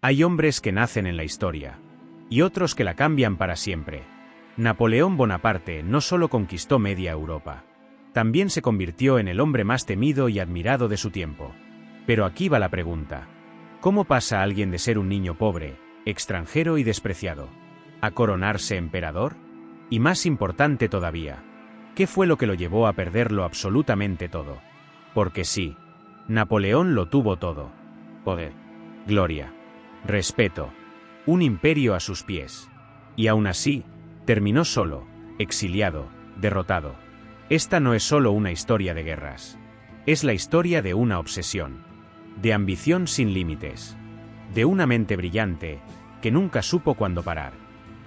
Hay hombres que nacen en la historia, y otros que la cambian para siempre. Napoleón Bonaparte no solo conquistó media Europa, también se convirtió en el hombre más temido y admirado de su tiempo. Pero aquí va la pregunta: ¿cómo pasa alguien de ser un niño pobre, extranjero y despreciado, a coronarse emperador? Y más importante todavía, ¿qué fue lo que lo llevó a perderlo absolutamente todo? Porque sí, Napoleón lo tuvo todo: poder, gloria, respeto, un imperio a sus pies. Y aún así, terminó solo, exiliado, derrotado. Esta no es solo una historia de guerras. Es la historia de una obsesión, de ambición sin límites, de una mente brillante que nunca supo cuándo parar.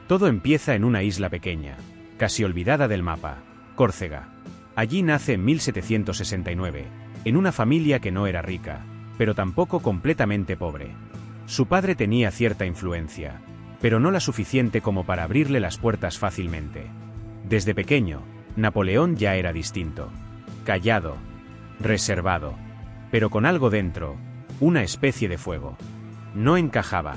Todo empieza en una isla pequeña, casi olvidada del mapa, Córcega. Allí nace en 1769, en una familia que no era rica, pero tampoco completamente pobre. Su padre tenía cierta influencia, pero no la suficiente como para abrirle las puertas fácilmente. Desde pequeño, Napoleón ya era distinto, callado, reservado, pero con algo dentro, una especie de fuego. No encajaba.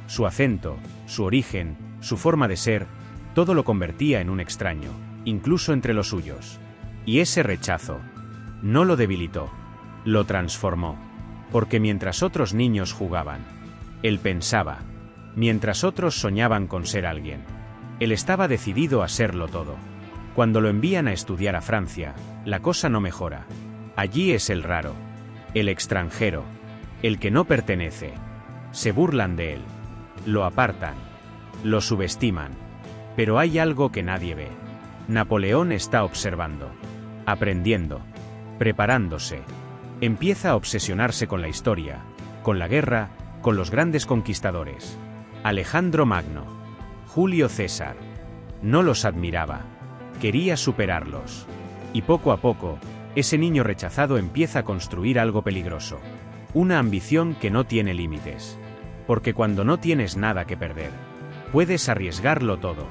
Su acento, su origen, su forma de ser, todo lo convertía en un extraño, incluso entre los suyos. Y ese rechazo no lo debilitó, lo transformó. Porque mientras otros niños jugaban, él pensaba. Mientras otros soñaban con ser alguien, él estaba decidido a serlo todo. Cuando lo envían a estudiar a Francia, la cosa no mejora. Allí es el raro, el extranjero, el que no pertenece. Se burlan de él, lo apartan, lo subestiman. Pero hay algo que nadie ve. Napoleón está observando, aprendiendo, preparándose. Empieza a obsesionarse con la historia, con la guerra, con los grandes conquistadores. Alejandro Magno, Julio César. No los admiraba, quería superarlos. Y poco a poco, ese niño rechazado empieza a construir algo peligroso. Una ambición que no tiene límites. Porque cuando no tienes nada que perder, puedes arriesgarlo todo.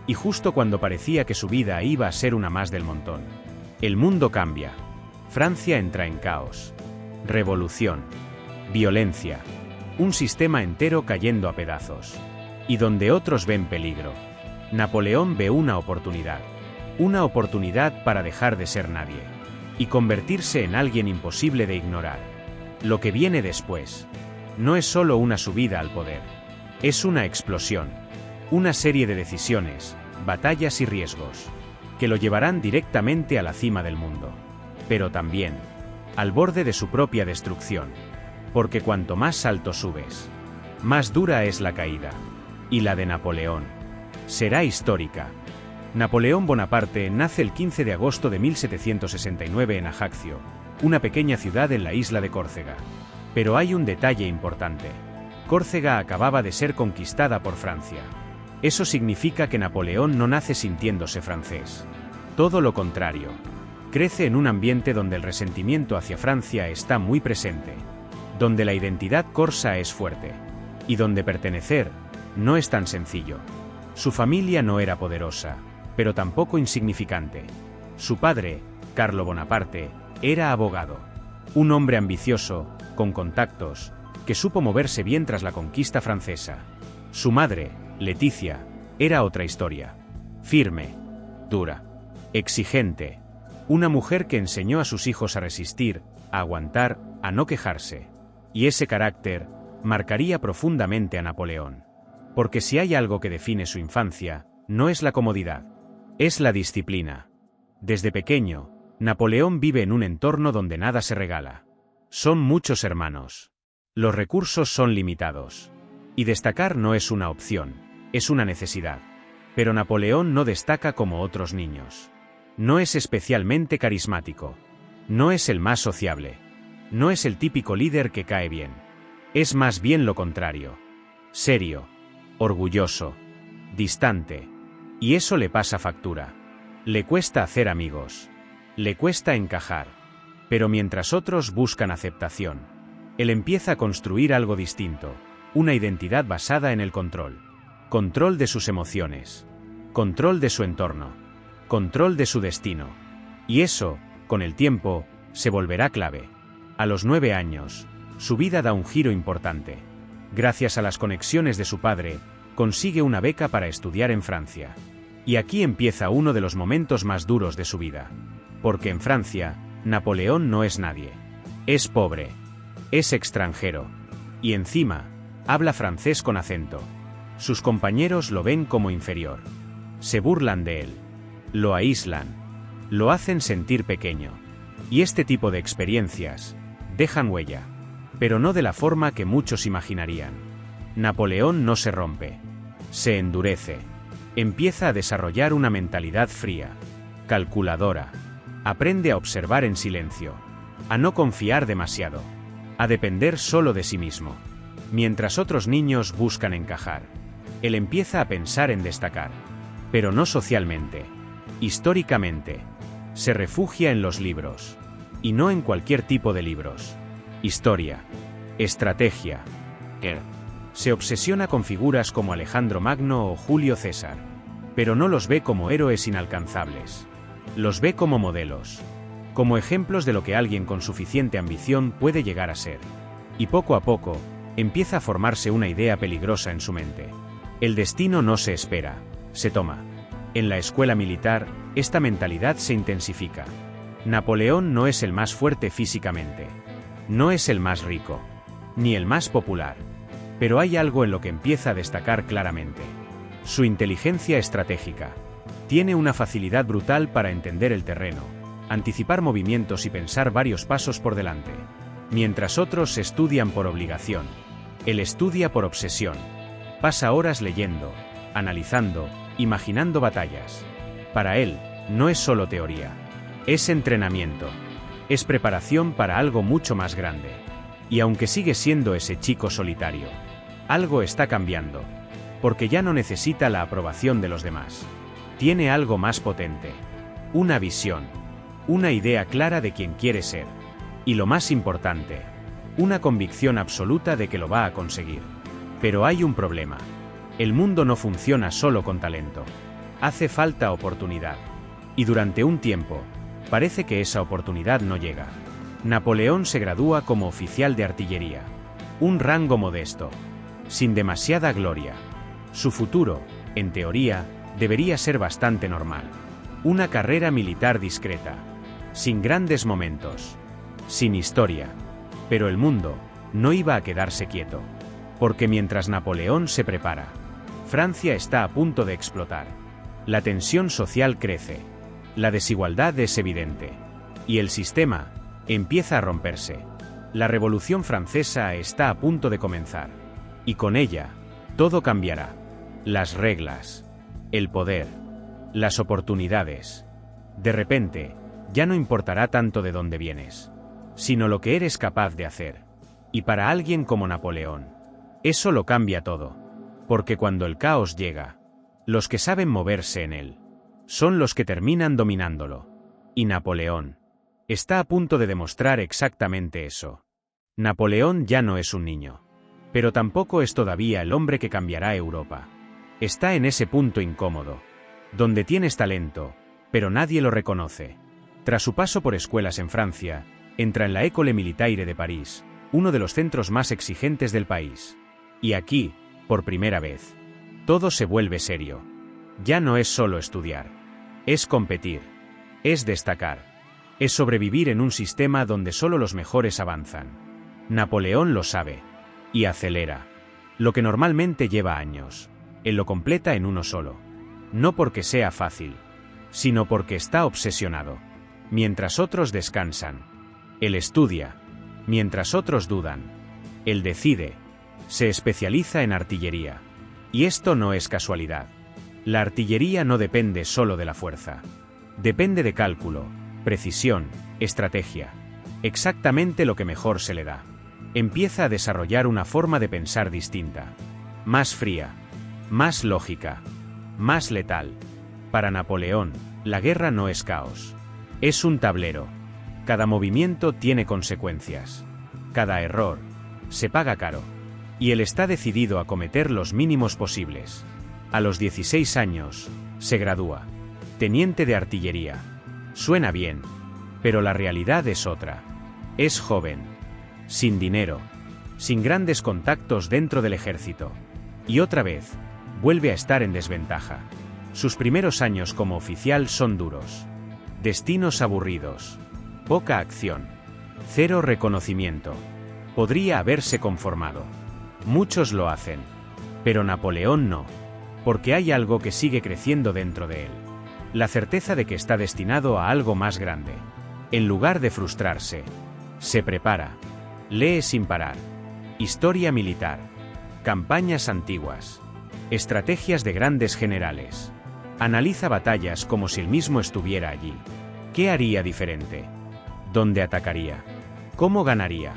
Y justo cuando parecía que su vida iba a ser una más del montón, el mundo cambia. Francia entra en caos. Revolución. Violencia. Un sistema entero cayendo a pedazos. Y donde otros ven peligro, Napoleón ve una oportunidad. Una oportunidad para dejar de ser nadie. Y convertirse en alguien imposible de ignorar. Lo que viene después no es solo una subida al poder. Es una explosión. Una serie de decisiones, batallas y riesgos, que lo llevarán directamente a la cima del mundo. Pero también al borde de su propia destrucción. Porque cuanto más alto subes, más dura es la caída. Y la de Napoleón será histórica. Napoleón Bonaparte nace el 15 de agosto de 1769 en Ajaccio, una pequeña ciudad en la isla de Córcega. Pero hay un detalle importante. Córcega acababa de ser conquistada por Francia. Eso significa que Napoleón no nace sintiéndose francés. Todo lo contrario. Crece en un ambiente donde el resentimiento hacia Francia está muy presente. Donde la identidad corsa es fuerte. Y donde pertenecer no es tan sencillo. Su familia no era poderosa, pero tampoco insignificante. Su padre, Carlo Bonaparte, era abogado. Un hombre ambicioso, con contactos, que supo moverse bien tras la conquista francesa. Su madre, Leticia, era otra historia. Firme, dura, exigente. Una mujer que enseñó a sus hijos a resistir, a aguantar, a no quejarse. Y ese carácter marcaría profundamente a Napoleón. Porque si hay algo que define su infancia, no es la comodidad, es la disciplina. Desde pequeño, Napoleón vive en un entorno donde nada se regala. Son muchos hermanos. Los recursos son limitados. Y destacar no es una opción, es una necesidad. Pero Napoleón no destaca como otros niños. No es especialmente carismático. No es el más sociable. No es el típico líder que cae bien. Es más bien lo contrario. Serio, orgulloso, distante. Y eso le pasa factura. Le cuesta hacer amigos. Le cuesta encajar. Pero mientras otros buscan aceptación, él empieza a construir algo distinto. Una identidad basada en el control. Control de sus emociones. Control de su entorno. Control de su destino. Y eso, con el tiempo, se volverá clave. A los 9 años, su vida da un giro importante. Gracias a las conexiones de su padre, consigue una beca para estudiar en Francia. Y aquí empieza uno de los momentos más duros de su vida. Porque en Francia, Napoleón no es nadie. Es pobre. Es extranjero. Y encima, habla francés con acento. Sus compañeros lo ven como inferior. Se burlan de él. Lo aíslan. Lo hacen sentir pequeño. Y este tipo de experiencias dejan huella. Pero no de la forma que muchos imaginarían. Napoleón no se rompe. Se endurece. Empieza a desarrollar una mentalidad fría, calculadora. Aprende a observar en silencio. A no confiar demasiado. A depender solo de sí mismo. Mientras otros niños buscan encajar, él empieza a pensar en destacar. Pero no socialmente. Históricamente. Se refugia en los libros. Y no en cualquier tipo de libros. Historia. Estrategia. Se obsesiona con figuras como Alejandro Magno o Julio César. Pero no los ve como héroes inalcanzables. Los ve como modelos. Como ejemplos de lo que alguien con suficiente ambición puede llegar a ser. Y poco a poco, empieza a formarse una idea peligrosa en su mente. El destino no se espera, se toma. En la escuela militar, esta mentalidad se intensifica. Napoleón no es el más fuerte físicamente. No es el más rico. Ni el más popular. Pero hay algo en lo que empieza a destacar claramente. Su inteligencia estratégica. Tiene una facilidad brutal para entender el terreno, anticipar movimientos y pensar varios pasos por delante. Mientras otros estudian por obligación, él estudia por obsesión. Pasa horas leyendo, analizando, imaginando batallas. Para él, no es solo teoría. Es entrenamiento. Es preparación para algo mucho más grande. Y aunque sigue siendo ese chico solitario, algo está cambiando. Porque ya no necesita la aprobación de los demás. Tiene algo más potente. Una visión. Una idea clara de quién quiere ser. Y lo más importante, una convicción absoluta de que lo va a conseguir. Pero hay un problema. El mundo no funciona solo con talento. Hace falta oportunidad. Y durante un tiempo, parece que esa oportunidad no llega. Napoleón se gradúa como oficial de artillería. Un rango modesto. Sin demasiada gloria. Su futuro, en teoría, debería ser bastante normal. Una carrera militar discreta. Sin grandes momentos. Sin historia. Pero el mundo no iba a quedarse quieto. Porque mientras Napoleón se prepara, Francia está a punto de explotar. La tensión social crece. La desigualdad es evidente. Y el sistema empieza a romperse. La Revolución Francesa está a punto de comenzar. Y con ella, todo cambiará. Las reglas. El poder. Las oportunidades. De repente, ya no importará tanto de dónde vienes, sino lo que eres capaz de hacer. Y para alguien como Napoleón, eso lo cambia todo. Porque cuando el caos llega, los que saben moverse en él, son los que terminan dominándolo. Y Napoleón está a punto de demostrar exactamente eso. Napoleón ya no es un niño. Pero tampoco es todavía el hombre que cambiará Europa. Está en ese punto incómodo, donde tienes talento, pero nadie lo reconoce. Tras su paso por escuelas en Francia, entra en la École Militaire de París, uno de los centros más exigentes del país. Y aquí, por primera vez, todo se vuelve serio. Ya no es solo estudiar. Es competir. Es destacar. Es sobrevivir en un sistema donde solo los mejores avanzan. Napoleón lo sabe. Y acelera. Lo que normalmente lleva años, él lo completa en uno solo. No porque sea fácil, sino porque está obsesionado. Mientras otros descansan, él estudia. Mientras otros dudan, él decide. Se especializa en artillería. Y esto no es casualidad. La artillería no depende solo de la fuerza. Depende de cálculo, precisión, estrategia. Exactamente lo que mejor se le da. Empieza a desarrollar una forma de pensar distinta. Más fría. Más lógica. Más letal. Para Napoleón, la guerra no es caos. Es un tablero. Cada movimiento tiene consecuencias. Cada error se paga caro. Y él está decidido a cometer los mínimos posibles. A los 16 años, se gradúa. Teniente de artillería. Suena bien. Pero la realidad es otra. Es joven. Sin dinero. sin grandes contactos dentro del ejército. Y otra vez, vuelve a estar en desventaja. Sus primeros años como oficial son duros. Destinos aburridos. Poca acción. Cero reconocimiento. Podría haberse conformado. Muchos lo hacen. Pero Napoleón no. Porque hay algo que sigue creciendo dentro de él. La certeza de que está destinado a algo más grande. En lugar de frustrarse, se prepara. Lee sin parar. Historia militar. Campañas antiguas. Estrategias de grandes generales. Analiza batallas como si él mismo estuviera allí. ¿Qué haría diferente? ¿Dónde atacaría? ¿Cómo ganaría?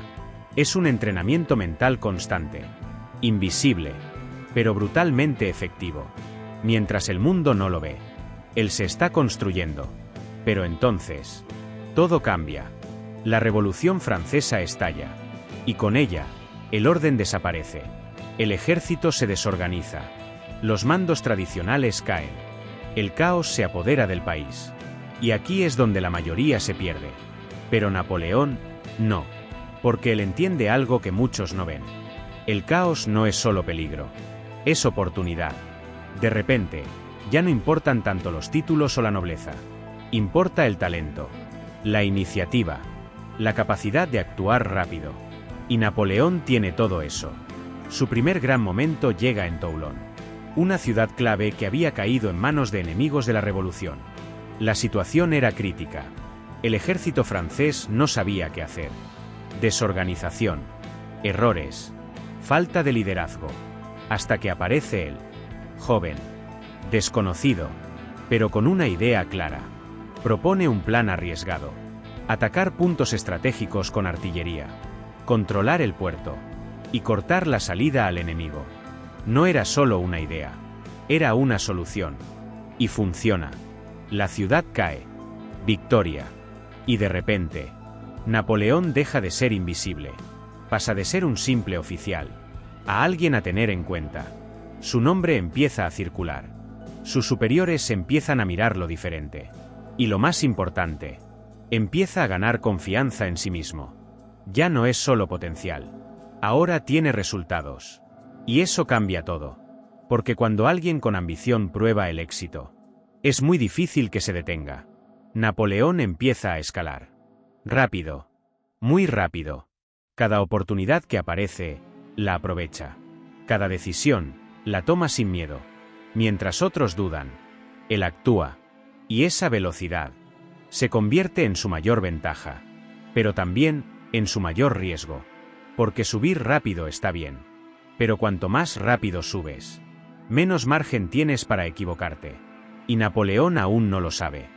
Es un entrenamiento mental constante. Invisible, pero brutalmente efectivo. Mientras el mundo no lo ve. Él se está construyendo. Pero entonces, todo cambia. La Revolución Francesa estalla. Y con ella, el orden desaparece. El ejército se desorganiza. Los mandos tradicionales caen. El caos se apodera del país. Y aquí es donde la mayoría se pierde. Pero Napoleón, no. Porque él entiende algo que muchos no ven. El caos no es solo peligro. Es oportunidad. De repente, ya no importan tanto los títulos o la nobleza. Importa el talento, la iniciativa, la capacidad de actuar rápido. Y Napoleón tiene todo eso. Su primer gran momento llega en Toulon. Una ciudad clave que había caído en manos de enemigos de la revolución. La situación era crítica. El ejército francés no sabía qué hacer. Desorganización, errores, falta de liderazgo. Hasta que aparece él. Joven, desconocido, pero con una idea clara. Propone un plan arriesgado. Atacar puntos estratégicos con artillería. Controlar el puerto. Y cortar la salida al enemigo. No era solo una idea. Era una solución. Y funciona. La ciudad cae. Victoria. Y de repente, Napoleón deja de ser invisible. Pasa de ser un simple oficial a alguien a tener en cuenta. Su nombre empieza a circular. Sus superiores empiezan a mirarlo diferente. Y lo más importante, empieza a ganar confianza en sí mismo. Ya no es solo potencial. Ahora tiene resultados. Y eso cambia todo. Porque cuando alguien con ambición prueba el éxito, es muy difícil que se detenga. Napoleón empieza a escalar. Rápido. Muy rápido. Cada oportunidad que aparece, la aprovecha. Cada decisión, la toma sin miedo. Mientras otros dudan, él actúa. Y esa velocidad se convierte en su mayor ventaja. Pero también en su mayor riesgo. Porque subir rápido está bien. Pero cuanto más rápido subes, menos margen tienes para equivocarte. Y Napoleón aún no lo sabe.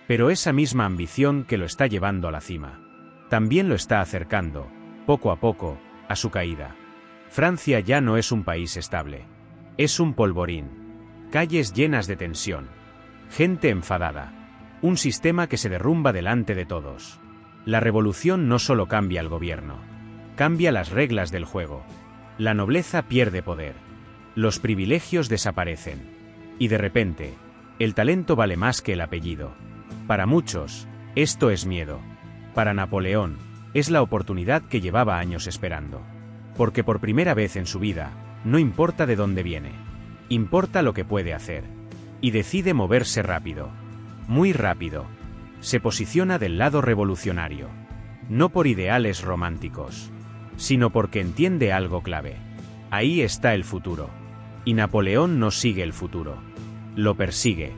Pero esa misma ambición que lo está llevando a la cima, también lo está acercando, poco a poco, a su caída. Francia ya no es un país estable. Es un polvorín. Calles llenas de tensión. Gente enfadada. Un sistema que se derrumba delante de todos. La revolución no solo cambia el gobierno. Cambia las reglas del juego. La nobleza pierde poder. Los privilegios desaparecen. Y de repente, el talento vale más que el apellido. Para muchos, esto es miedo. Para Napoleón, es la oportunidad que llevaba años esperando. Porque por primera vez en su vida, no importa de dónde viene. Importa lo que puede hacer. Y decide moverse rápido. Muy rápido. Se posiciona del lado revolucionario. No por ideales románticos, sino porque entiende algo clave. Ahí está el futuro. Y Napoleón no sigue el futuro. Lo persigue.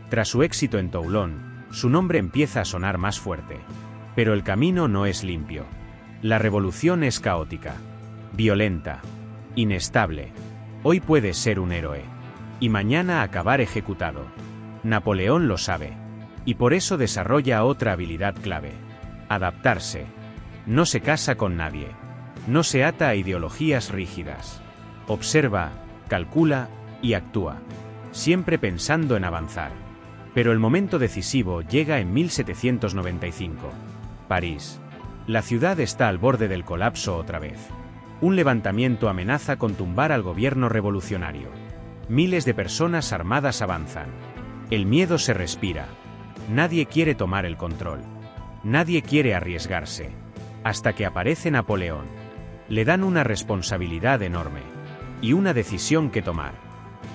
Tras su éxito en Toulon, su nombre empieza a sonar más fuerte. Pero el camino no es limpio. La revolución es caótica, violenta, inestable. Hoy puedes ser un héroe. Y mañana acabar ejecutado. Napoleón lo sabe. Y por eso desarrolla otra habilidad clave. Adaptarse. No se casa con nadie. No se ata a ideologías rígidas. Observa, calcula y actúa. Siempre pensando en avanzar. Pero el momento decisivo llega en 1795. París. La ciudad está al borde del colapso otra vez. Un levantamiento amenaza con tumbar al gobierno revolucionario. Miles de personas armadas avanzan. El miedo se respira. Nadie quiere tomar el control. Nadie quiere arriesgarse. Hasta que aparece Napoleón. Le dan una responsabilidad enorme. Y una decisión que tomar.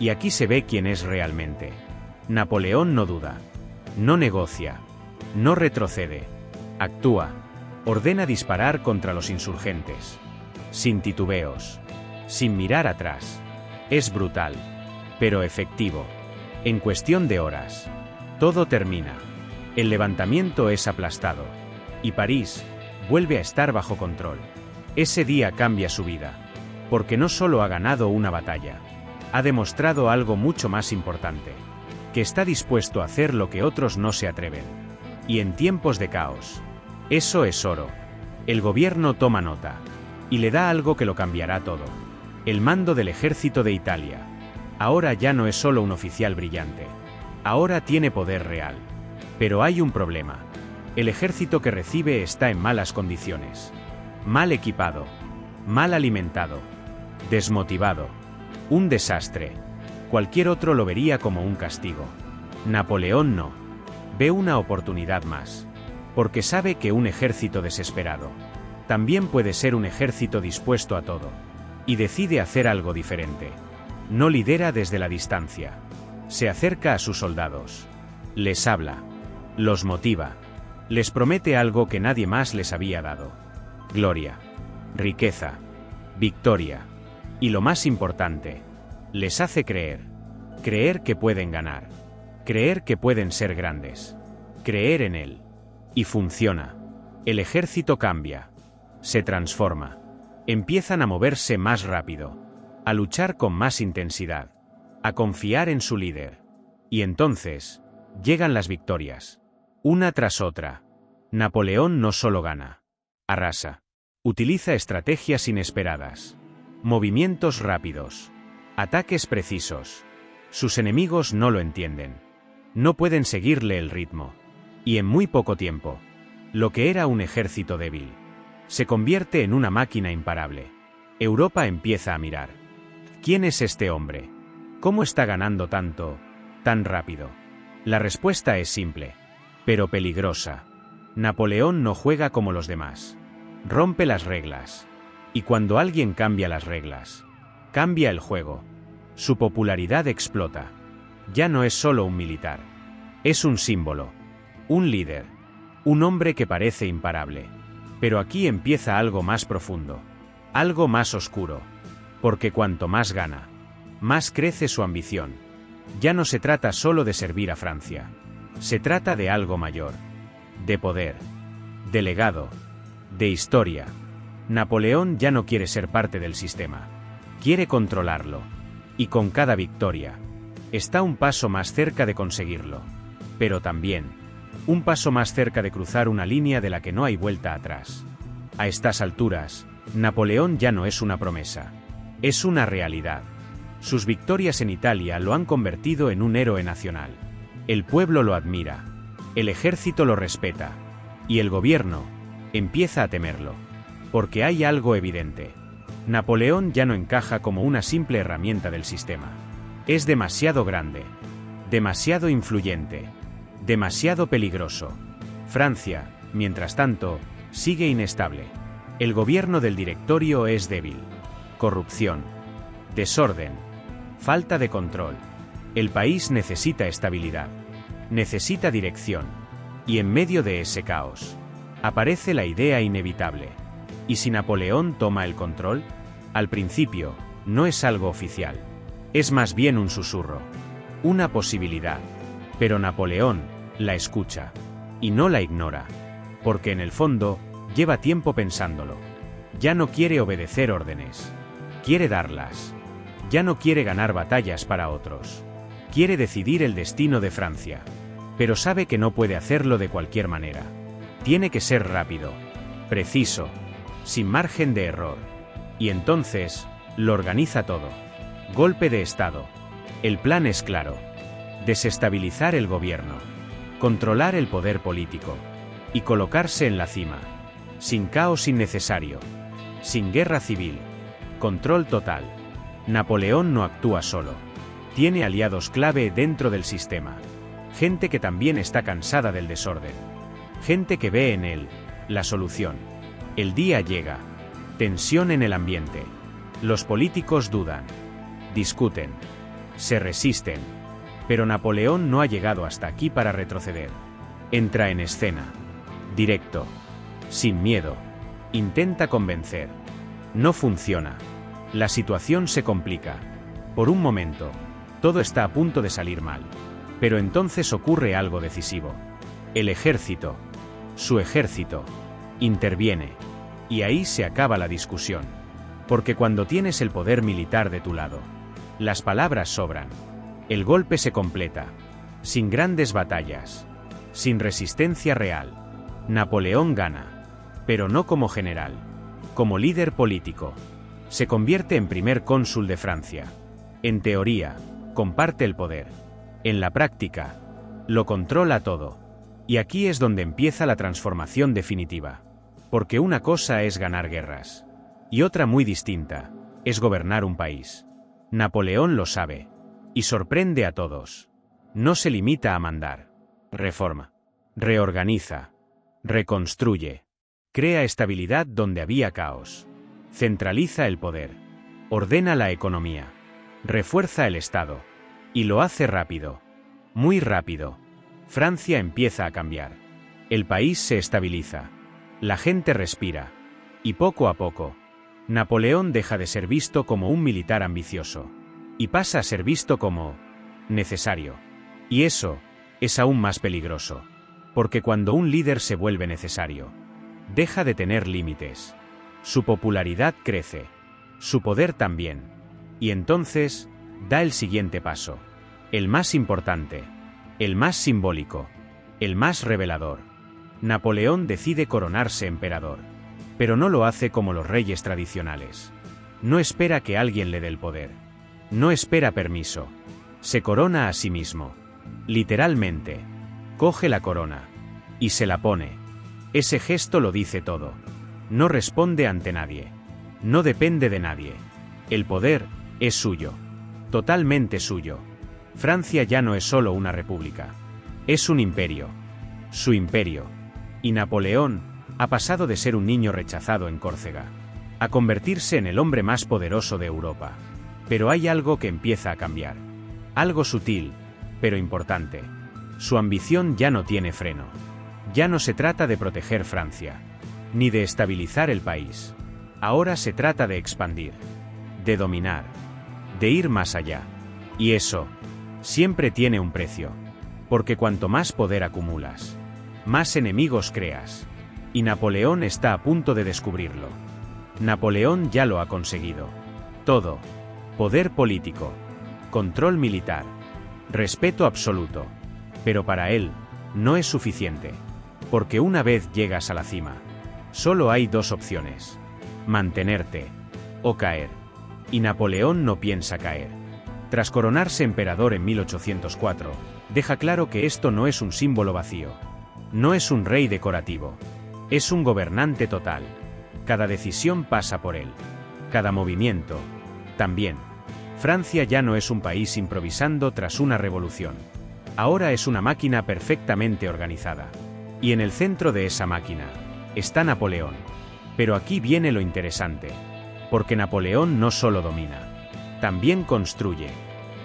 Y aquí se ve quién es realmente. Napoleón no duda. No negocia. No retrocede. Actúa. Ordena disparar contra los insurgentes. Sin titubeos. Sin mirar atrás. Es brutal. Pero efectivo. En cuestión de horas. Todo termina. El levantamiento es aplastado. Y París vuelve a estar bajo control. Ese día cambia su vida. Porque no solo ha ganado una batalla. Ha demostrado algo mucho más importante. Que está dispuesto a hacer lo que otros no se atreven. Y en tiempos de caos. Eso es oro. El gobierno toma nota. Y le da algo que lo cambiará todo. El mando del ejército de Italia. Ahora ya no es solo un oficial brillante. Ahora tiene poder real. Pero hay un problema. El ejército que recibe está en malas condiciones. Mal equipado. Mal alimentado. Desmotivado. Un desastre. Cualquier otro lo vería como un castigo. Napoleón no. Ve una oportunidad más. Porque sabe que un ejército desesperado también puede ser un ejército dispuesto a todo. Y decide hacer algo diferente. No lidera desde la distancia. Se acerca a sus soldados. Les habla. Los motiva. Les promete algo que nadie más les había dado. Gloria. Riqueza. Victoria. Y lo más importante, les hace creer. Creer que pueden ganar. Creer que pueden ser grandes. Creer en él. Y funciona. El ejército cambia. Se transforma. Empiezan a moverse más rápido. A luchar con más intensidad. A confiar en su líder. Y entonces, llegan las victorias. Una tras otra. Napoleón no solo gana. Arrasa. Utiliza estrategias inesperadas. Movimientos rápidos. Ataques precisos. Sus enemigos no lo entienden. No pueden seguirle el ritmo. Y en muy poco tiempo, lo que era un ejército débil, se convierte en una máquina imparable. Europa empieza a mirar. ¿Quién es este hombre? ¿Cómo está ganando tanto, tan rápido? La respuesta es simple, pero peligrosa. Napoleón no juega como los demás. Rompe las reglas. Y cuando alguien cambia las reglas, cambia el juego. Su popularidad explota. Ya no es solo un militar. Es un símbolo. Un líder. Un hombre que parece imparable. Pero aquí empieza algo más profundo. Algo más oscuro. Porque cuanto más gana, más crece su ambición. Ya no se trata solo de servir a Francia. Se trata de algo mayor. De poder. De legado. De historia. Napoleón ya no quiere ser parte del sistema. Quiere controlarlo. Y con cada victoria, está un paso más cerca de conseguirlo. Pero también, un paso más cerca de cruzar una línea de la que no hay vuelta atrás. A estas alturas, Napoleón ya no es una promesa. Es una realidad. Sus victorias en Italia lo han convertido en un héroe nacional. El pueblo lo admira. El ejército lo respeta. Y el gobierno empieza a temerlo. Porque hay algo evidente. Napoleón ya no encaja como una simple herramienta del sistema. Es demasiado grande. Demasiado influyente. Demasiado peligroso. Francia, mientras tanto, sigue inestable. El gobierno del directorio es débil. Corrupción. Desorden. Falta de control. El país necesita estabilidad. Necesita dirección. Y en medio de ese caos, aparece la idea inevitable. ¿Y si Napoleón toma el control? Al principio, no es algo oficial. Es más bien un susurro. Una posibilidad. Pero Napoleón la escucha. Y no la ignora. Porque en el fondo, lleva tiempo pensándolo. Ya no quiere obedecer órdenes. Quiere darlas. Ya no quiere ganar batallas para otros. Quiere decidir el destino de Francia. Pero sabe que no puede hacerlo de cualquier manera. Tiene que ser rápido. Preciso. Sin margen de error. Y entonces, lo organiza todo. Golpe de Estado. El plan es claro. Desestabilizar el gobierno. Controlar el poder político. Y colocarse en la cima. Sin caos innecesario. Sin guerra civil. Control total. Napoleón no actúa solo. Tiene aliados clave dentro del sistema. Gente que también está cansada del desorden. Gente que ve en él la solución. El día llega. Tensión en el ambiente. Los políticos dudan, discuten, se resisten. Pero Napoleón no ha llegado hasta aquí para retroceder. Entra en escena. Directo. Sin miedo. Intenta convencer. No funciona. La situación se complica. Por un momento, todo está a punto de salir mal. Pero entonces ocurre algo decisivo. El ejército, su ejército, interviene. Y ahí se acaba la discusión. Porque cuando tienes el poder militar de tu lado, las palabras sobran. El golpe se completa. Sin grandes batallas. Sin resistencia real. Napoleón gana. Pero no como general. Como líder político. Se convierte en primer cónsul de Francia. En teoría, comparte el poder. En la práctica, lo controla todo. Y aquí es donde empieza la transformación definitiva. Porque una cosa es ganar guerras. Y otra muy distinta, es gobernar un país. Napoleón lo sabe. Y sorprende a todos. No se limita a mandar. Reforma. Reorganiza. Reconstruye. Crea estabilidad donde había caos. Centraliza el poder. Ordena la economía. Refuerza el Estado. Y lo hace rápido. Muy rápido. Francia empieza a cambiar. El país se estabiliza. La gente respira. Y poco a poco, Napoleón deja de ser visto como un militar ambicioso. Y pasa a ser visto como necesario. Y eso es aún más peligroso. Porque cuando un líder se vuelve necesario, deja de tener límites. Su popularidad crece. Su poder también. Y entonces, da el siguiente paso. El más importante. El más simbólico. El más revelador. Napoleón decide coronarse emperador. Pero no lo hace como los reyes tradicionales. No espera que alguien le dé el poder. No espera permiso. Se corona a sí mismo. Literalmente. Coge la corona. Y se la pone. Ese gesto lo dice todo. No responde ante nadie. No depende de nadie. El poder es suyo. Totalmente suyo. Francia ya no es solo una república. Es un imperio. Su imperio. Y Napoleón ha pasado de ser un niño rechazado en Córcega a convertirse en el hombre más poderoso de Europa. Pero hay algo que empieza a cambiar. Algo sutil, pero importante. Su ambición ya no tiene freno. Ya no se trata de proteger Francia, ni de estabilizar el país. Ahora se trata de expandir, de dominar, de ir más allá. Y eso siempre tiene un precio. Porque cuanto más poder acumulas, más enemigos creas. Y Napoleón está a punto de descubrirlo. Napoleón ya lo ha conseguido. Todo. Poder político. Control militar. Respeto absoluto. Pero para él, no es suficiente. Porque una vez llegas a la cima, solo hay dos opciones. Mantenerte. O caer. Y Napoleón no piensa caer. Tras coronarse emperador en 1804, deja claro que esto no es un símbolo vacío. No es un rey decorativo. Es un gobernante total. Cada decisión pasa por él. Cada movimiento. También. Francia ya no es un país improvisando tras una revolución. Ahora es una máquina perfectamente organizada. Y en el centro de esa máquina está Napoleón. Pero aquí viene lo interesante. Porque Napoleón no solo domina. También construye.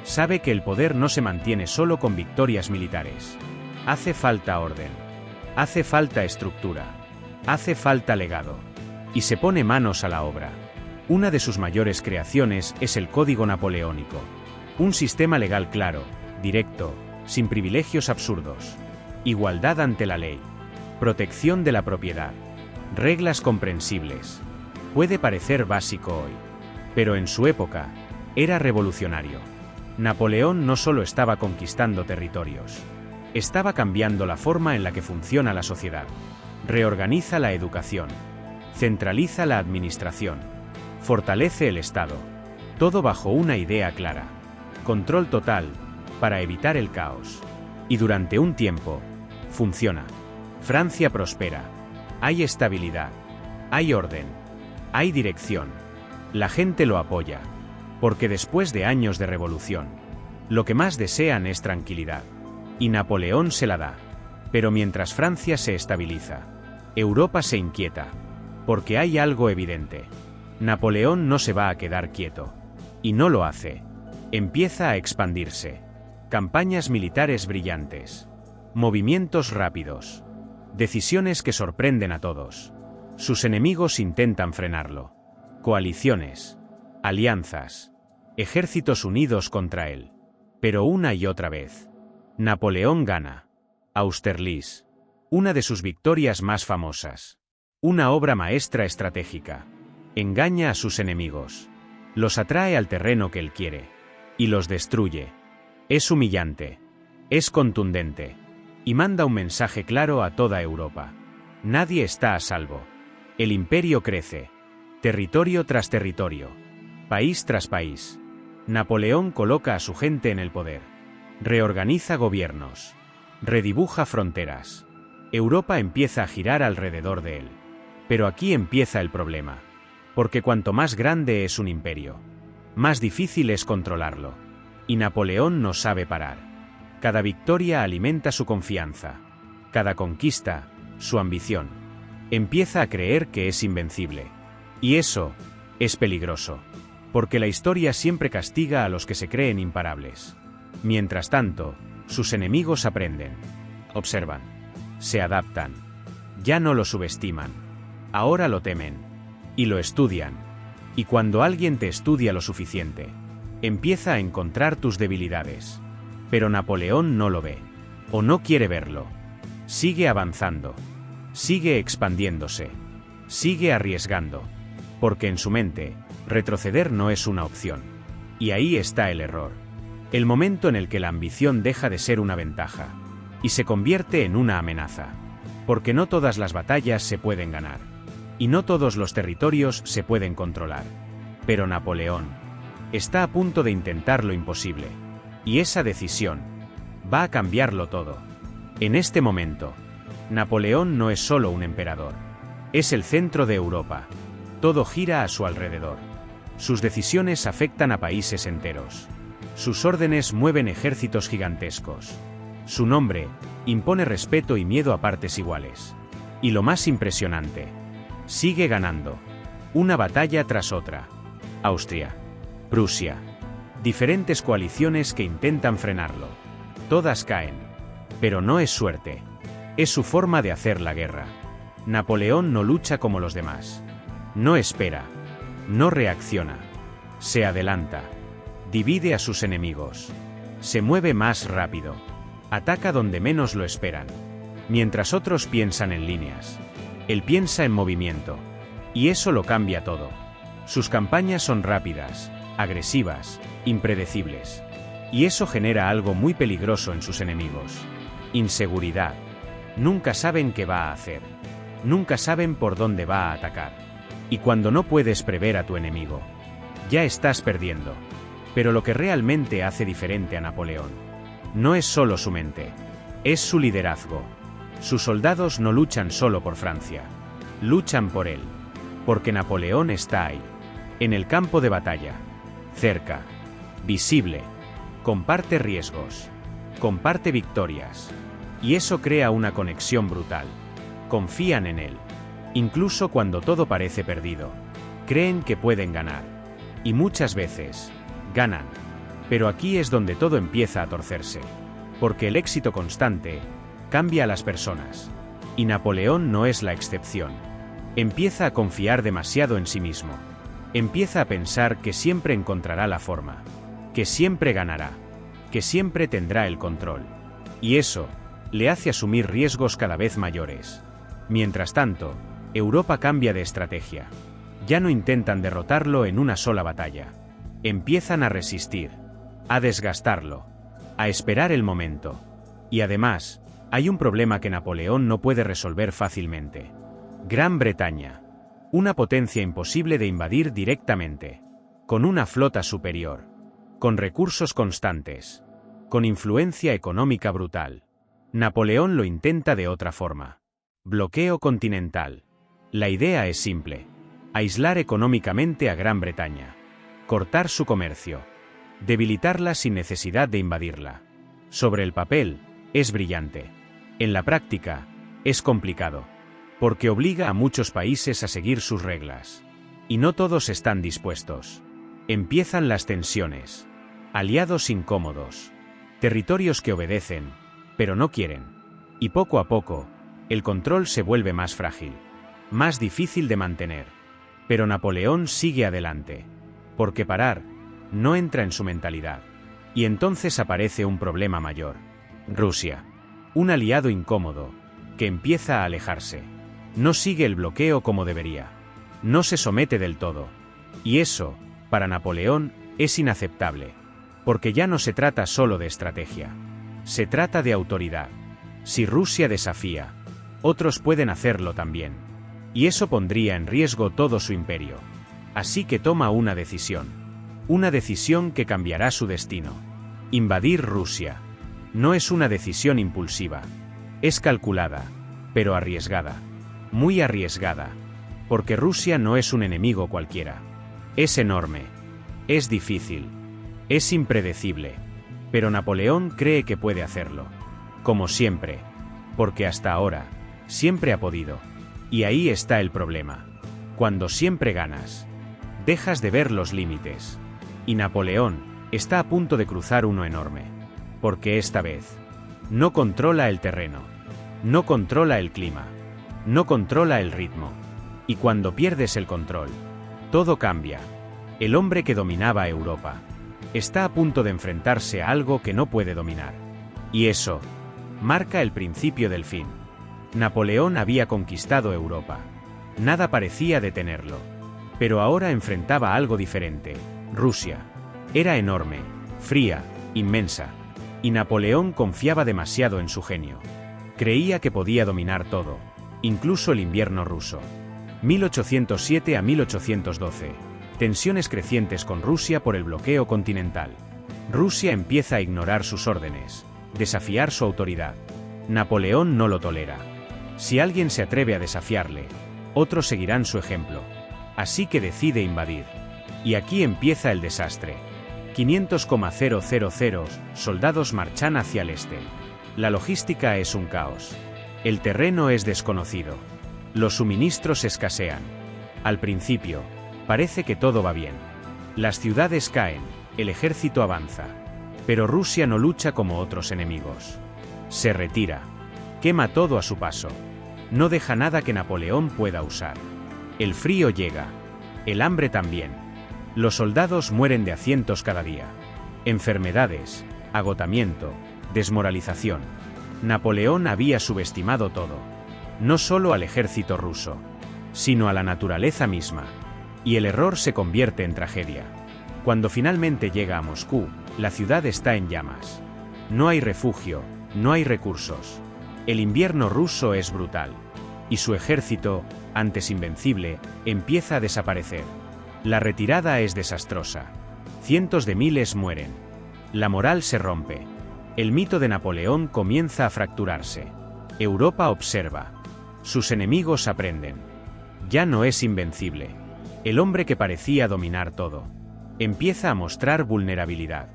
Sabe que el poder no se mantiene solo con victorias militares. Hace falta orden. Hace falta estructura. Hace falta legado. Y se pone manos a la obra. Una de sus mayores creaciones es el Código Napoleónico. Un sistema legal claro, directo, sin privilegios absurdos. Igualdad ante la ley. Protección de la propiedad. Reglas comprensibles. Puede parecer básico hoy. Pero en su época, era revolucionario. Napoleón no solo estaba conquistando territorios. Estaba cambiando la forma en la que funciona la sociedad. Reorganiza la educación. Centraliza la administración. Fortalece el Estado. Todo bajo una idea clara. Control total, para evitar el caos. Y durante un tiempo, funciona. Francia prospera. Hay estabilidad. Hay orden. Hay dirección. La gente lo apoya. Porque después de años de revolución, lo que más desean es tranquilidad. Y Napoleón se la da. Pero mientras Francia se estabiliza, Europa se inquieta. Porque hay algo evidente. Napoleón no se va a quedar quieto. Y no lo hace. Empieza a expandirse. Campañas militares brillantes. Movimientos rápidos. Decisiones que sorprenden a todos. Sus enemigos intentan frenarlo. Coaliciones. Alianzas. Ejércitos unidos contra él. Pero una y otra vez. Napoleón gana. Austerlitz. Una de sus victorias más famosas. Una obra maestra estratégica. Engaña a sus enemigos. Los atrae al terreno que él quiere. Y los destruye. Es humillante. Es contundente. Y manda un mensaje claro a toda Europa. Nadie está a salvo. El imperio crece. Territorio tras territorio. País tras país. Napoleón coloca a su gente en el poder. Reorganiza gobiernos. Redibuja fronteras. Europa empieza a girar alrededor de él. Pero aquí empieza el problema. Porque cuanto más grande es un imperio, más difícil es controlarlo. Y Napoleón no sabe parar. Cada victoria alimenta su confianza. Cada conquista, su ambición. Empieza a creer que es invencible. Y eso es peligroso. Porque la historia siempre castiga a los que se creen imparables. Mientras tanto, sus enemigos aprenden. Observan. Se adaptan. Ya no lo subestiman. Ahora lo temen. Y lo estudian. Y cuando alguien te estudia lo suficiente, empieza a encontrar tus debilidades. Pero Napoleón no lo ve. O no quiere verlo. Sigue avanzando. Sigue expandiéndose. Sigue arriesgando. Porque en su mente, retroceder no es una opción. Y ahí está el error. El momento en el que la ambición deja de ser una ventaja. Y se convierte en una amenaza. Porque no todas las batallas se pueden ganar. Y no todos los territorios se pueden controlar. Pero Napoleón está a punto de intentar lo imposible. Y esa decisión va a cambiarlo todo. En este momento, Napoleón no es solo un emperador. Es el centro de Europa. Todo gira a su alrededor. Sus decisiones afectan a países enteros. Sus órdenes mueven ejércitos gigantescos. Su nombre impone respeto y miedo a partes iguales. Y lo más impresionante, sigue ganando. Una batalla tras otra. Austria. Prusia. Diferentes coaliciones que intentan frenarlo. Todas caen. Pero no es suerte. Es su forma de hacer la guerra. Napoleón no lucha como los demás. No espera. No reacciona. Se adelanta. Divide a sus enemigos. Se mueve más rápido. Ataca donde menos lo esperan. Mientras otros piensan en líneas, él piensa en movimiento. Y eso lo cambia todo. Sus campañas son rápidas, agresivas, impredecibles. Y eso genera algo muy peligroso en sus enemigos. Inseguridad. Nunca saben qué va a hacer. Nunca saben por dónde va a atacar. Y cuando no puedes prever a tu enemigo, ya estás perdiendo. Pero lo que realmente hace diferente a Napoleón no es solo su mente, es su liderazgo. Sus soldados no luchan solo por Francia, luchan por él. Porque Napoleón está ahí, en el campo de batalla, cerca, visible, comparte riesgos, comparte victorias. Y eso crea una conexión brutal. Confían en él. Incluso cuando todo parece perdido, creen que pueden ganar. Y muchas veces, ganan. Pero aquí es donde todo empieza a torcerse. Porque el éxito constante cambia a las personas. Y Napoleón no es la excepción. Empieza a confiar demasiado en sí mismo. Empieza a pensar que siempre encontrará la forma. Que siempre ganará. Que siempre tendrá el control. Y eso le hace asumir riesgos cada vez mayores. Mientras tanto, Europa cambia de estrategia. Ya no intentan derrotarlo en una sola batalla. Empiezan a resistir, a desgastarlo, a esperar el momento. Y además, hay un problema que Napoleón no puede resolver fácilmente. Gran Bretaña. Una potencia imposible de invadir directamente. Con una flota superior. Con recursos constantes. Con influencia económica brutal. Napoleón lo intenta de otra forma. Bloqueo continental. La idea es simple. Aislar económicamente a Gran Bretaña. Cortar su comercio. Debilitarla sin necesidad de invadirla. Sobre el papel, es brillante. En la práctica, es complicado. porque obliga a muchos países a seguir sus reglas. Y no todos están dispuestos. Empiezan las tensiones. Aliados incómodos. Territorios que obedecen, pero no quieren. Y poco a poco, el control se vuelve más frágil, más difícil de mantener. Pero Napoleón sigue adelante, porque parar no entra en su mentalidad. Y entonces aparece un problema mayor. Rusia. Un aliado incómodo, que empieza a alejarse. No sigue el bloqueo como debería. No se somete del todo. Y eso, para Napoleón, es inaceptable. Porque ya no se trata solo de estrategia. Se trata de autoridad. Si Rusia desafía, otros pueden hacerlo también. Y eso pondría en riesgo todo su imperio. Así que toma una decisión. Una decisión que cambiará su destino. Invadir Rusia. No es una decisión impulsiva. Es calculada, pero arriesgada. Muy arriesgada. Porque Rusia no es un enemigo cualquiera. Es enorme. Es difícil. Es impredecible. Pero Napoleón cree que puede hacerlo. Como siempre. Porque hasta ahora, siempre ha podido. Y ahí está el problema. Cuando siempre ganas, dejas de ver los límites. Y Napoleón está a punto de cruzar uno enorme. Porque esta vez, no controla el terreno. No controla el clima. No controla el ritmo. Y cuando pierdes el control, todo cambia. El hombre que dominaba Europa está a punto de enfrentarse a algo que no puede dominar. Y eso marca el principio del fin. Napoleón había conquistado Europa. Nada parecía detenerlo. Pero ahora enfrentaba algo diferente. Rusia. Era enorme, fría, inmensa. Y Napoleón confiaba demasiado en su genio. Creía que podía dominar todo, incluso el invierno ruso. 1807 a 1812. Tensiones crecientes con Rusia por el bloqueo continental. Rusia empieza a ignorar sus órdenes, desafiar su autoridad. Napoleón no lo tolera. Si alguien se atreve a desafiarle, otros seguirán su ejemplo. Así que decide invadir. Y aquí empieza el desastre. 500,000 soldados marchan hacia el este. La logística es un caos. El terreno es desconocido. Los suministros escasean. Al principio, parece que todo va bien. Las ciudades caen, el ejército avanza. Pero Rusia no lucha como otros enemigos. Se retira. Quema todo a su paso. No deja nada que Napoleón pueda usar. El frío llega. El hambre también. Los soldados mueren de a cientos cada día. Enfermedades, agotamiento, desmoralización. Napoleón había subestimado todo. No solo al ejército ruso, sino a la naturaleza misma. Y el error se convierte en tragedia. Cuando finalmente llega a Moscú, la ciudad está en llamas. No hay refugio, no hay recursos. El invierno ruso es brutal. Y su ejército, antes invencible, empieza a desaparecer. La retirada es desastrosa. Cientos de miles mueren. La moral se rompe. El mito de Napoleón comienza a fracturarse. Europa observa. Sus enemigos aprenden. Ya no es invencible. El hombre que parecía dominar todo empieza a mostrar vulnerabilidad.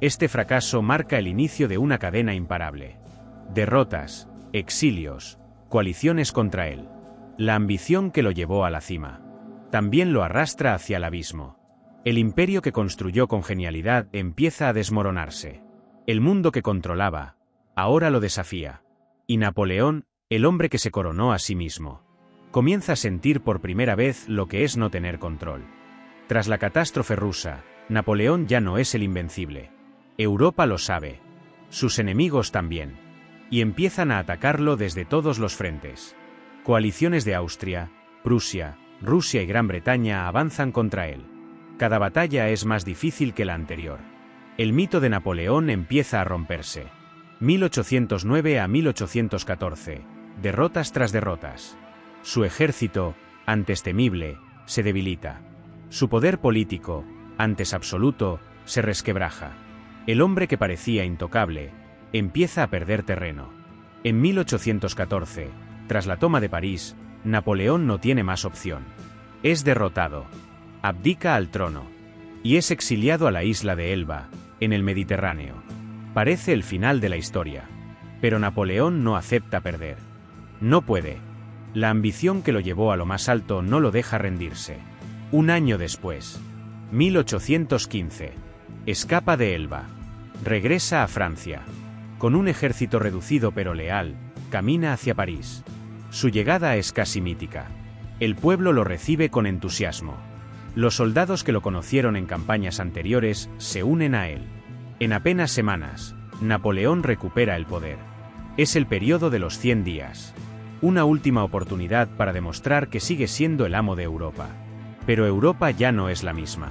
Este fracaso marca el inicio de una cadena imparable. Derrotas, exilios, coaliciones contra él. La ambición que lo llevó a la cima también lo arrastra hacia el abismo. El imperio que construyó con genialidad empieza a desmoronarse. El mundo que controlaba ahora lo desafía. Y Napoleón, el hombre que se coronó a sí mismo, comienza a sentir por primera vez lo que es no tener control. Tras la catástrofe rusa, Napoleón ya no es el invencible. Europa lo sabe. Sus enemigos también. Y empiezan a atacarlo desde todos los frentes. Coaliciones de Austria, Prusia, Rusia y Gran Bretaña avanzan contra él. Cada batalla es más difícil que la anterior. El mito de Napoleón empieza a romperse. 1809 a 1814. Derrotas tras derrotas. Su ejército, antes temible, se debilita. Su poder político, antes absoluto, se resquebraja. El hombre que parecía intocable, empieza a perder terreno. En 1814, tras la toma de París, Napoleón no tiene más opción. Es derrotado. Abdica al trono. Y es exiliado a la isla de Elba, en el Mediterráneo. Parece el final de la historia. Pero Napoleón no acepta perder. No puede. La ambición que lo llevó a lo más alto no lo deja rendirse. Un año después, 1815, escapa de Elba. Regresa a Francia. Con un ejército reducido pero leal, camina hacia París. Su llegada es casi mítica. El pueblo lo recibe con entusiasmo. Los soldados que lo conocieron en campañas anteriores se unen a él. En apenas semanas, Napoleón recupera el poder. Es el periodo de los 100 días. Una última oportunidad para demostrar que sigue siendo el amo de Europa. Pero Europa ya no es la misma.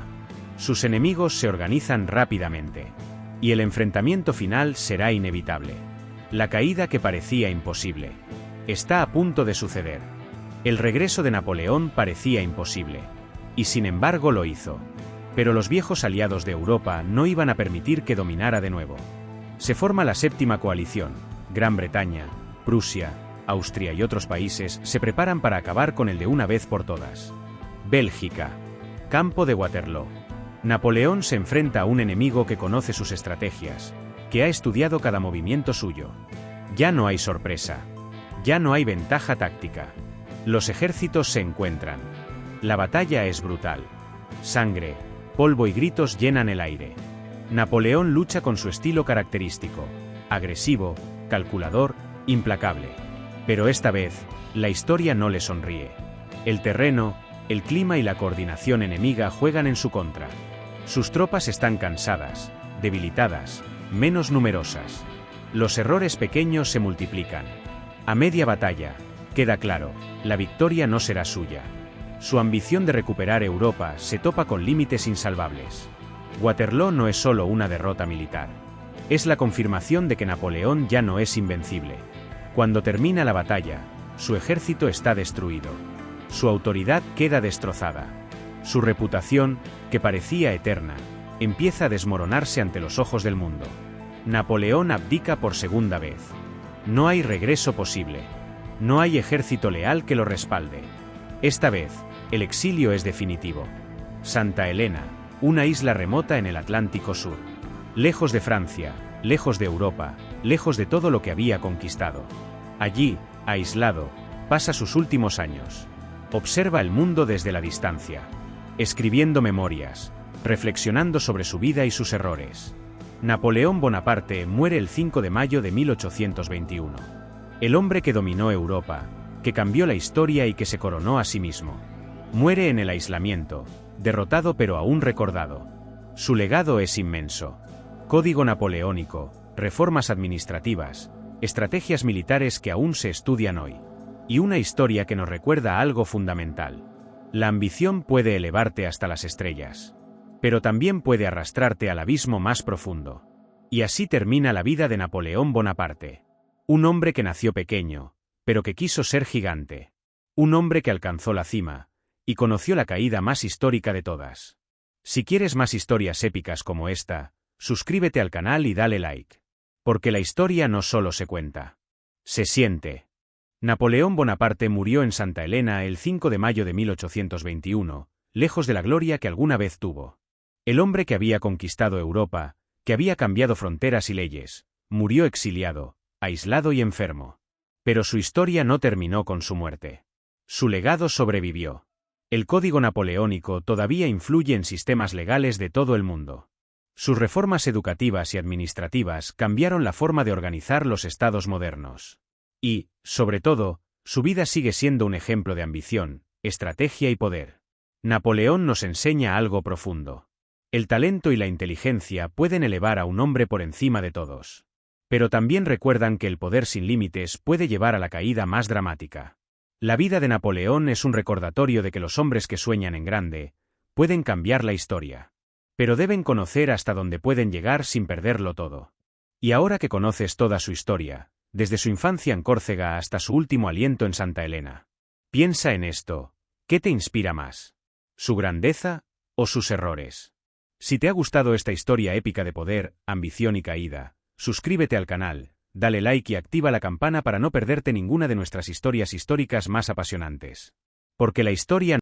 Sus enemigos se organizan rápidamente. Y el enfrentamiento final será inevitable. La caída que parecía imposible está a punto de suceder. El regreso de Napoleón parecía imposible. Y sin embargo lo hizo. Pero los viejos aliados de Europa no iban a permitir que dominara de nuevo. Se forma la séptima coalición. Gran Bretaña, Prusia, Austria y otros países se preparan para acabar con él de una vez por todas. Bélgica. Campo de Waterloo. Napoleón se enfrenta a un enemigo que conoce sus estrategias, que ha estudiado cada movimiento suyo. Ya no hay sorpresa. Ya no hay ventaja táctica. Los ejércitos se encuentran. La batalla es brutal. Sangre, polvo y gritos llenan el aire. Napoleón lucha con su estilo característico, agresivo, calculador, implacable. Pero esta vez, la historia no le sonríe. El terreno, el clima y la coordinación enemiga juegan en su contra. Sus tropas están cansadas, debilitadas, menos numerosas. Los errores pequeños se multiplican. A media batalla, queda claro, la victoria no será suya. Su ambición de recuperar Europa se topa con límites insalvables. Waterloo no es solo una derrota militar. Es la confirmación de que Napoleón ya no es invencible. Cuando termina la batalla, su ejército está destruido. Su autoridad queda destrozada. Su reputación, que parecía eterna, empieza a desmoronarse ante los ojos del mundo. Napoleón abdica por segunda vez. No hay regreso posible. No hay ejército leal que lo respalde. Esta vez, el exilio es definitivo. Santa Elena, una isla remota en el Atlántico Sur. Lejos de Francia, lejos de Europa, lejos de todo lo que había conquistado. Allí, aislado, pasa sus últimos años. Observa el mundo desde la distancia, escribiendo memorias, reflexionando sobre su vida y sus errores. Napoleón Bonaparte muere el 5 de mayo de 1821. El hombre que dominó Europa, que cambió la historia y que se coronó a sí mismo. Muere en el aislamiento, derrotado pero aún recordado. Su legado es inmenso. Código napoleónico, reformas administrativas, estrategias militares que aún se estudian hoy. Y una historia que nos recuerda algo fundamental. La ambición puede elevarte hasta las estrellas, pero también puede arrastrarte al abismo más profundo. Y así termina la vida de Napoleón Bonaparte. Un hombre que nació pequeño, pero que quiso ser gigante. Un hombre que alcanzó la cima, y conoció la caída más histórica de todas. Si quieres más historias épicas como esta, suscríbete al canal y dale like. Porque la historia no solo se cuenta, se siente. Napoleón Bonaparte murió en Santa Elena el 5 de mayo de 1821, lejos de la gloria que alguna vez tuvo. El hombre que había conquistado Europa, que había cambiado fronteras y leyes, murió exiliado, aislado y enfermo. Pero su historia no terminó con su muerte. Su legado sobrevivió. El Código Napoleónico todavía influye en sistemas legales de todo el mundo. Sus reformas educativas y administrativas cambiaron la forma de organizar los estados modernos. Y, sobre todo, su vida sigue siendo un ejemplo de ambición, estrategia y poder. Napoleón nos enseña algo profundo. El talento y la inteligencia pueden elevar a un hombre por encima de todos. Pero también recuerdan que el poder sin límites puede llevar a la caída más dramática. La vida de Napoleón es un recordatorio de que los hombres que sueñan en grande pueden cambiar la historia. Pero deben conocer hasta dónde pueden llegar sin perderlo todo. Y ahora que conoces toda su historia, desde su infancia en Córcega hasta su último aliento en Santa Elena, piensa en esto: ¿qué te inspira más? ¿Su grandeza o sus errores? Si te ha gustado esta historia épica de poder, ambición y caída, suscríbete al canal, dale like y activa la campana para no perderte ninguna de nuestras historias históricas más apasionantes. Porque la historia